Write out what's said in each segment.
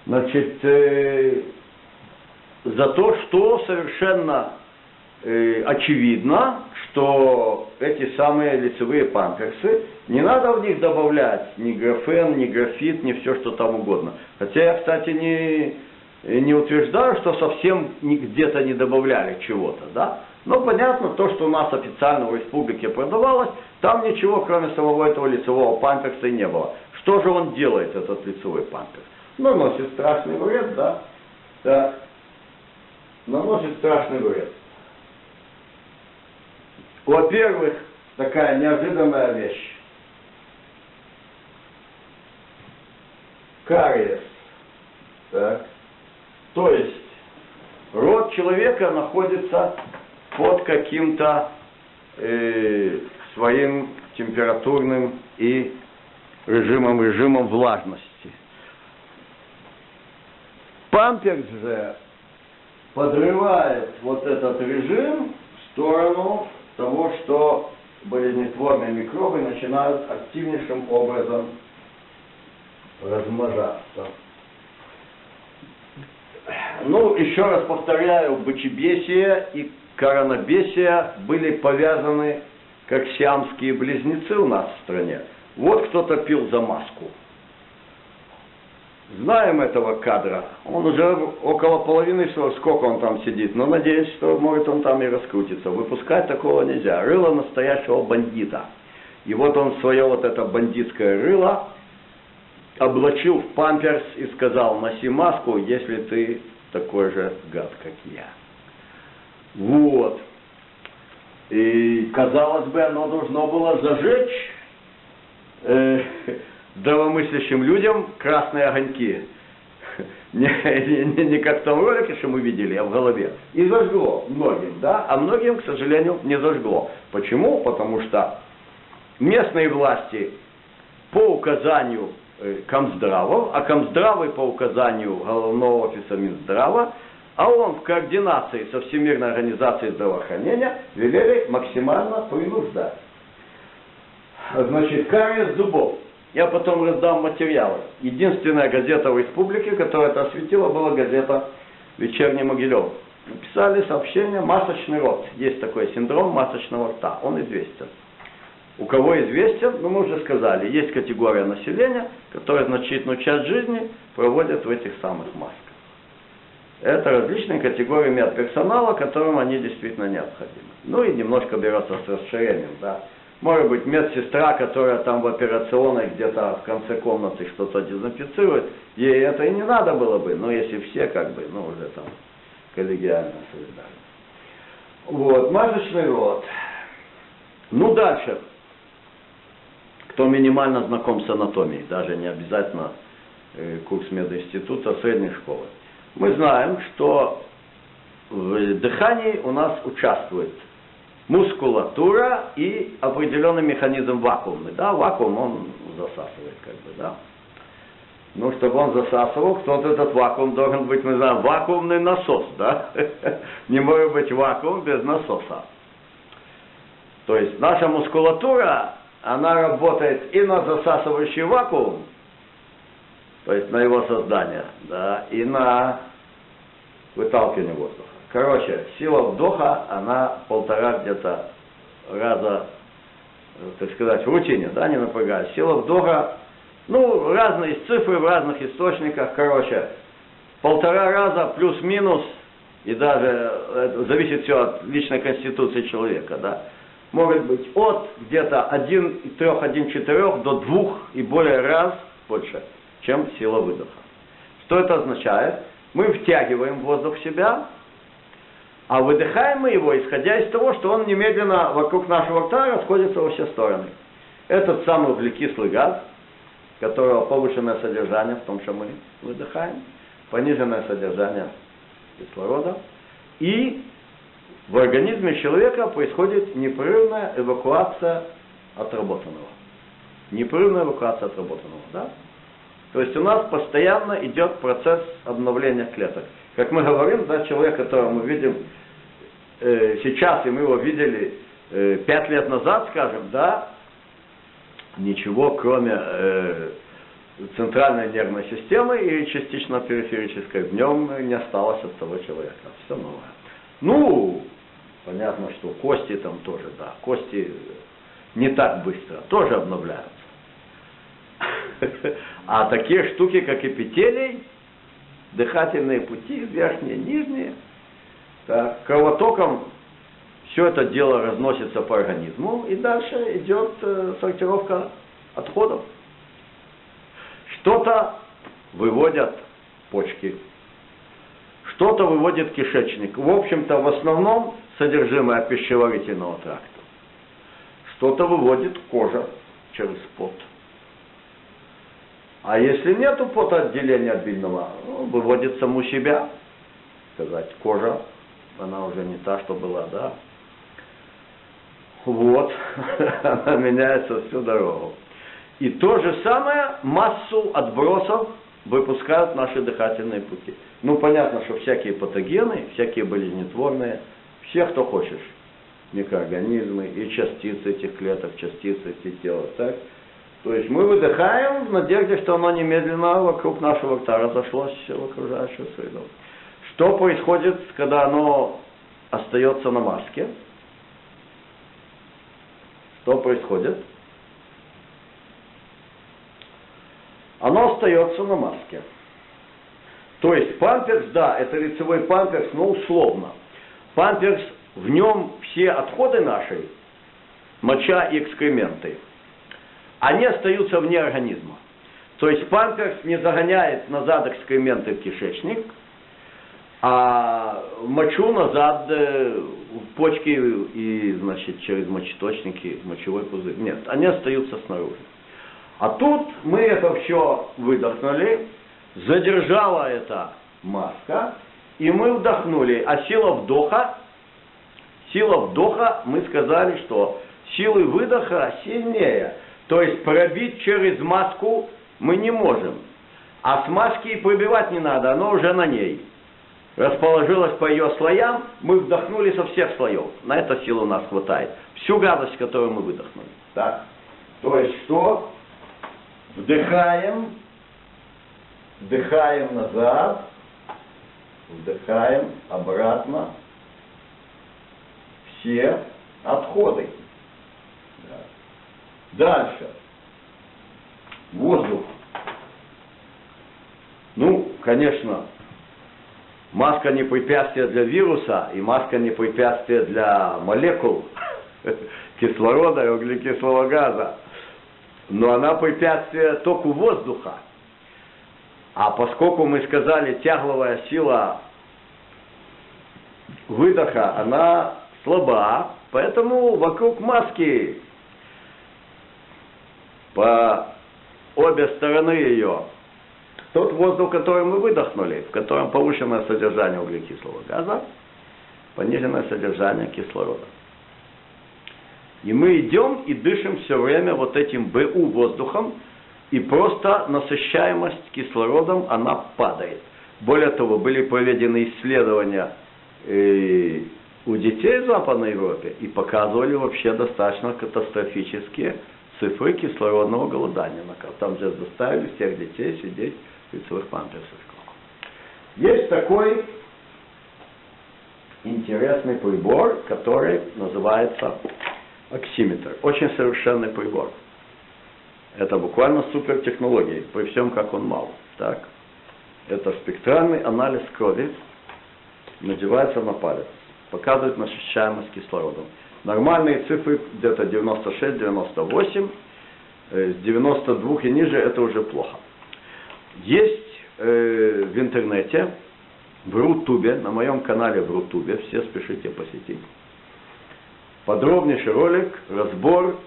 Значит, за то, что совершенно очевидно, что эти самые лицевые памперсы, не надо в них добавлять ни графен, ни графит, ни все, что там угодно. Хотя я, кстати, не утверждаю, что совсем где-то не добавляли чего-то, да? Но понятно, то, что у нас официально в республике продавалось, там ничего, кроме самого этого лицевого памперса, и не было. Что же он делает, этот лицевой памперс? Наносит страшный вред, да? Да. Наносит страшный вред. Во-первых, такая неожиданная вещь. Кариес. Так. То есть, рот человека находится под каким-то своим температурным и режимом влажности. Памперс же подрывает вот этот режим в сторону того, что болезнетворные микробы начинают активнейшим образом размножаться. Ну, еще раз повторяю, бычебесие и коронабесие были повязаны как сиамские близнецы у нас в стране. Вот кто-то пил замазку. Знаем этого кадра. Он уже около половины, сколько он там сидит. Но надеюсь, что может он там и раскрутится. Выпускать такого нельзя. Рыло настоящего бандита. И вот он свое вот это бандитское рыло облачил в памперс и сказал: носи маску, если ты такой же гад, как я. Вот. И, казалось бы, оно должно было зажечь здравомыслящим людям красные огоньки. Не как в том ролике, что мы видели, а в голове. И зажгло многим, да? А многим, к сожалению, не зажгло. Почему? Потому что местные власти по указанию Комздравов, а Комздравы по указанию Головного офиса Минздрава, а он в координации со Всемирной организацией здравоохранения велели максимально принуждать. Значит, кариес зубов. Я потом раздам материалы. Единственная газета в республике, которая это осветила, была газета «Вечерний Могилев». Написали сообщение «Масочный рот». Есть такой синдром масочного рта. Он известен. У кого известен, ну мы уже сказали, есть категория населения, которая значительную часть жизни проводит в этих самых масках. Это различные категории медперсонала, которым они действительно необходимы. Ну и немножко берется с расширением, да. Может быть, медсестра, которая там в операционной где-то в конце комнаты что-то дезинфицирует, ей это и не надо было бы, но если все как бы, ну уже там коллегиально солидарны. Вот, масочный рот. Ну дальше. Кто минимально знаком с анатомией, даже не обязательно курс мединститута, средней школы. Мы знаем, что в дыхании у нас участвует мускулатура и определенный механизм вакуумный. Да, вакуум он засасывает, как бы, да. Ну, чтобы он засасывал, кто-то этот вакуум должен быть, мы знаем, вакуумный насос, да. Не может быть вакуум без насоса. То есть наша мускулатура, она работает и на засасывающий вакуум, то есть на его создание, да, и на выталкивание воздуха. Короче, сила вдоха, она 1,5 где-то раза, так сказать, в рутине, да, не напрягает. Сила вдоха, ну, разные цифры в разных источниках, короче, 1,5 раза плюс-минус, и даже это зависит все от личной конституции человека, да, может быть от где-то 1,3, 1,4 до 2 и более раз больше, чем сила выдоха. Что это означает? Мы втягиваем воздух в себя, а выдыхаем мы его, исходя из того, что он немедленно вокруг нашего рта расходится во все стороны. Этот самый углекислый газ, которого повышенное содержание в том, что мы выдыхаем, пониженное содержание кислорода, и в организме человека происходит непрерывная эвакуация отработанного. Непрерывная эвакуация отработанного, да? То есть у нас постоянно идет процесс обновления клеток. Как мы говорим, да, человек, которого мы видим сейчас, и мы его видели 5 лет назад, скажем, да, ничего кроме центральной нервной системы и частично периферической. В нем не осталось от того человека. Все новое. Ну, понятно, что кости там тоже, да. Кости не так быстро, тоже обновляются. А такие штуки, как эпителий, дыхательные пути, верхние, нижние, так, кровотоком все это дело разносится по организму, и дальше идет сортировка отходов. Что-то выводят почки, что-то выводит кишечник. В общем-то, в основном содержимое пищеварительного тракта. Что-то выводит кожа через пот. А если нету потоотделения обильного, выводит саму себя. Сказать, кожа, она уже не та, что была, да. Вот, она меняется всю дорогу. И то же самое, массу отбросов выпускают наши дыхательные пути. Ну, понятно, что всякие патогены, всякие болезнетворные, все, кто хочешь, микроорганизмы и частицы этих клеток, частицы этих тел, так? То есть мы выдыхаем в надежде, что оно немедленно вокруг нашего рта разошлось в окружающую среду. Что происходит, когда оно остается на маске? Что происходит? Оно остается на маске. То есть памперс, да, это лицевой памперс, но условно. Памперс, в нем все отходы наши, моча и экскременты, они остаются вне организма. То есть памперс не загоняет назад экскременты в кишечник, а мочу назад в почки и, значит, через мочеточники, мочевой пузырь. Нет, они остаются снаружи. А тут мы это все выдохнули, задержала эта маска, и мы вдохнули. А сила вдоха, мы сказали, что силы выдоха сильнее. То есть пробить через маску мы не можем. А с маски и пробивать не надо, оно уже на ней. Расположилось по ее слоям, мы вдохнули со всех слоев. На это силы у нас хватает. Всю гадость, которую мы выдохнули. Так? То есть что? Вдыхаем назад, вдыхаем обратно все отходы. Дальше. Воздух. Ну, конечно, маска не препятствие для вируса, и маска не препятствие для молекул кислорода и углекислого газа. Но она препятствие току воздуха. А поскольку мы сказали, тягловая сила выдоха, она слаба, поэтому вокруг маски по обе стороны ее тот воздух, который мы выдохнули, в котором повышенное содержание углекислого газа, пониженное содержание кислорода. И мы идем и дышим все время вот этим БУ воздухом, и просто насыщаемость кислородом, она падает. Более того, были проведены исследования у детей в Западной Европе и показывали вообще достаточно катастрофические цифры кислородного голодания. Там же заставили всех детей сидеть в лицевых памперсах. Есть такой интересный прибор, который называется оксиметр. Очень совершенный прибор. Это буквально супертехнология, при всем, как он мал. Так? Это спектральный анализ крови, надевается на палец, показывает насыщаемость кислородом. Нормальные цифры где-то 96-98, с 92 и ниже это уже плохо. Есть в интернете, в Рутубе, на моем канале в Рутубе, все спешите посетить, подробнейший ролик, разбор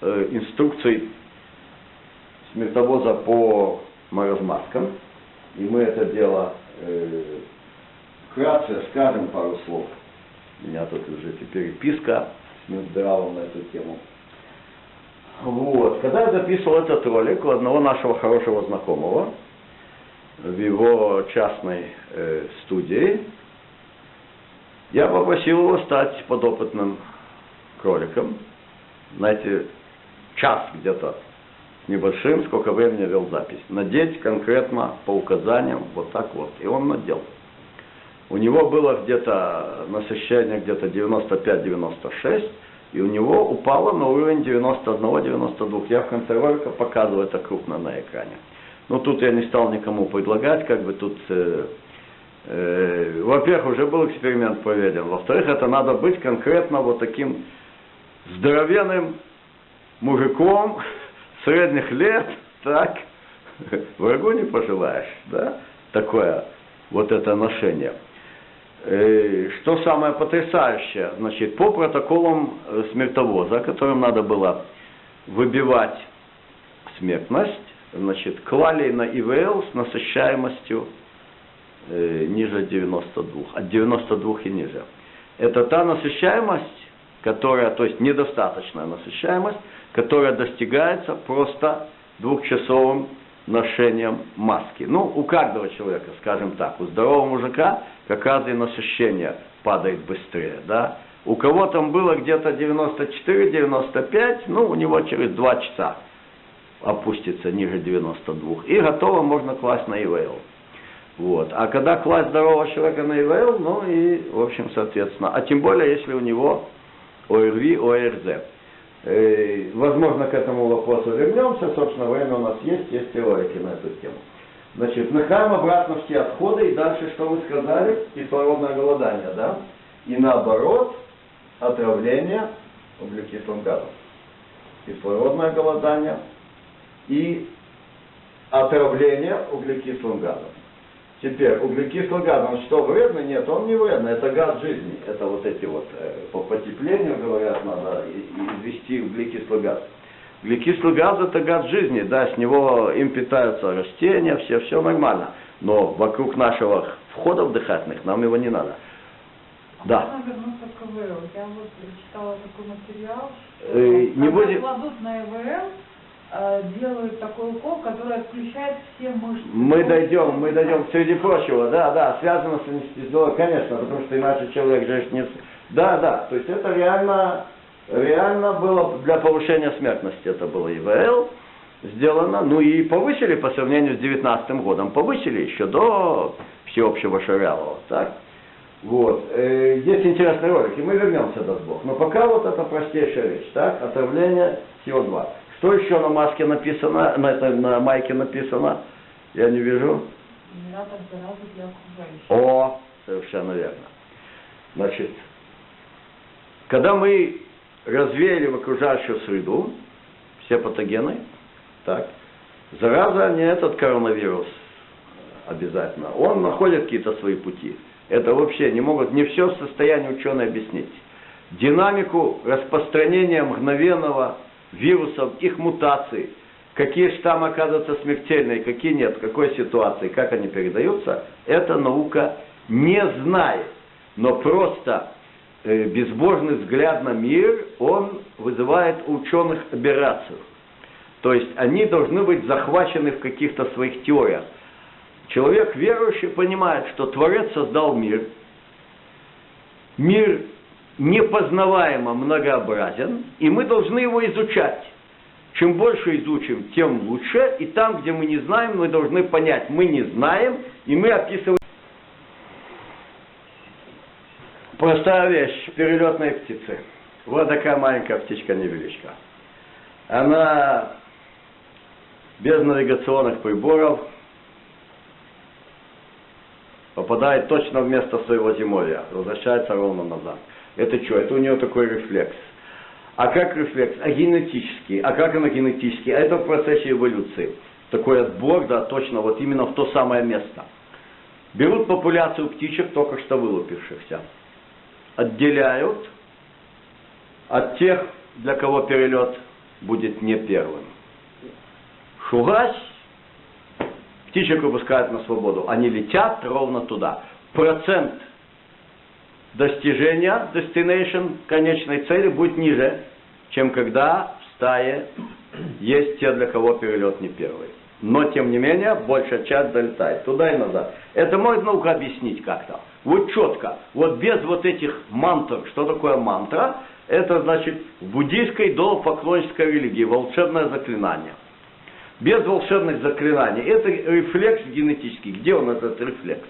инструкций смертовоза по маразматкам. И мы это дело вкратце скажем пару слов. У меня тут уже переписка с Минздравом на эту тему. Вот. Когда я записывал этот ролик у одного нашего хорошего знакомого в его частной студии, я попросил его стать подопытным кроликом. Знаете, час где-то с небольшим, сколько времени вел запись. Надеть конкретно по указаниям, вот так вот. И он надел. У него было где-то насыщение где-то 95-96, и у него упало на уровень 91-92. Я в конце ролика показываю это крупно на экране. Но тут я не стал никому предлагать, как бы тут... во-первых, уже был эксперимент проведен. Во-вторых, это надо быть конкретно вот таким здоровенным мужиком средних лет, так, врагу не пожелаешь, да, такое вот это ношение. Что самое потрясающее, значит, по протоколам смертовоза, которым надо было выбивать смертность, значит, клали на ИВЛ с насыщаемостью ниже 92, от 92 и ниже. Это та насыщаемость, которая, то есть недостаточная насыщаемость, которая достигается просто двухчасовым ношением маски. Ну, у каждого человека, скажем так, у здорового мужика как раз и насыщение падает быстрее, да. У кого там было где-то 94-95, ну, у него через 2 часа опустится ниже 92. И готово, можно класть на ИВЛ. Вот. А когда класть здорового человека на ИВЛ, ну и, в общем, соответственно. А тем более, если у него ОРВИ, ОРЗ. Возможно, к этому вопросу вернемся. Собственно, время у нас есть теорики на эту тему. Значит, вмыкаем обратно все отходы. И дальше, что вы сказали? Кислородное голодание, да? И наоборот, отравление углекислым газом. Кислородное голодание и отравление углекислым газом. Теперь, углекислый газ, он что, вредный? Нет, он не вредный, это газ жизни. Это вот эти вот, по потеплению, говорят, надо извести углекислый газ. Углекислый газ это газ жизни, да, с него им питаются растения, все нормально. Но вокруг нашего входов дыхательных нам его не надо. Да. Можно вернуться к ИВЛ. Я вот читала такой материал, что не будем... кладут на ИВЛ, делают такой укол, который отключает все мышцы. Мы дойдем, среди прочего, да, связано с анестезией, конечно, потому что иначе человек же не... Да, то есть это реально было для повышения смертности, это было ИВЛ сделано, ну и повысили по сравнению с 2019 годом, повысили еще до всеобщего Шарялова, так? Вот, есть интересный ролик, и мы вернемся до сбоку, но пока вот это простейшая вещь, так, отравление СО2. Что еще на маске написано, на майке написано? Я не вижу. Генератор заразы для окружающих. О, совершенно верно. Значит, когда мы развеяли в окружающую среду все патогены, так, зараза не этот коронавирус обязательно. Он находит какие-то свои пути. Это вообще не все в состоянии ученые объяснить. Динамику распространения мгновенного вирусов, их мутаций, какие штаммы оказываются смертельные, какие нет, в какой ситуации, как они передаются, эта наука не знает. Но просто безбожный взгляд на мир, он вызывает у ученых аберрацию. То есть они должны быть захвачены в каких-то своих теориях. Человек верующий понимает, что Творец создал мир. Мир непознаваемо многообразен, и мы должны его изучать. Чем больше изучим, тем лучше. И там, где мы не знаем, мы должны понять, мы не знаем, и мы описываем. Простая вещь, перелетные птицы. Вот такая маленькая птичка-невеличка. Она без навигационных приборов попадает точно в место своего зимовья, возвращается ровно назад. Это что? Это у нее такой рефлекс. А как рефлекс? А генетический. А как она генетический? А это в процессе эволюции. Такой отбор, да, точно, вот именно в то самое место. Берут популяцию птичек, только что вылупившихся. Отделяют от тех, для кого перелет будет не первым. Шугась, птичек выпускают на свободу. Они летят ровно туда. Процент достижения, destination, конечной цели будет ниже, чем когда в стае есть те, для кого перелет не первый. Но, тем не менее, большая часть долетает туда и назад. Это может наука объяснить как-то. Вот четко. Вот без вот этих мантр. Что такое мантра? Это значит в буддийской идолопоклоннической религии волшебное заклинание. без волшебных заклинаний. Это рефлекс генетический. Где он, этот рефлекс?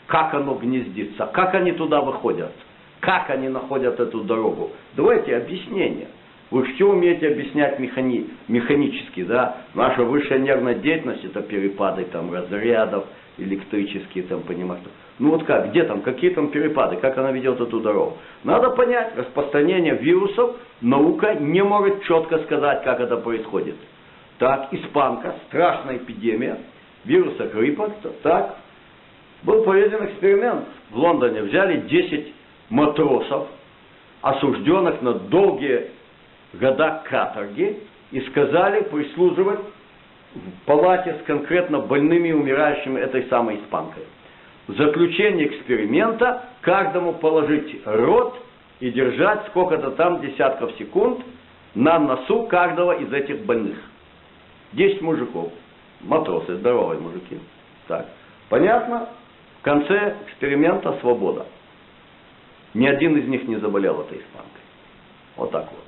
Как оно гнездится? Как они туда выходят? Как они находят эту дорогу? Давайте объяснение. Вы все умеете объяснять механически, да? Наша высшая нервная деятельность — это перепады там, разрядов электрические, там, понимаешь? Ну вот как, где там, какие там перепады, как она ведет эту дорогу? Надо понять, распространение вирусов, наука не может четко сказать, как это происходит. Так, испанка, страшная эпидемия вируса гриппа, так, был проведен эксперимент в Лондоне, взяли 10 матросов, осужденных на долгие года каторги, и сказали прислуживать в палате с конкретно больными и умирающими этой самой испанкой. В заключение эксперимента каждому положить рот и держать сколько-то там десятков секунд на носу каждого из этих больных. 10 мужиков, матросы, здоровые мужики. Так, понятно? В конце эксперимента свобода. Ни один из них не заболел этой испанкой. Вот так вот.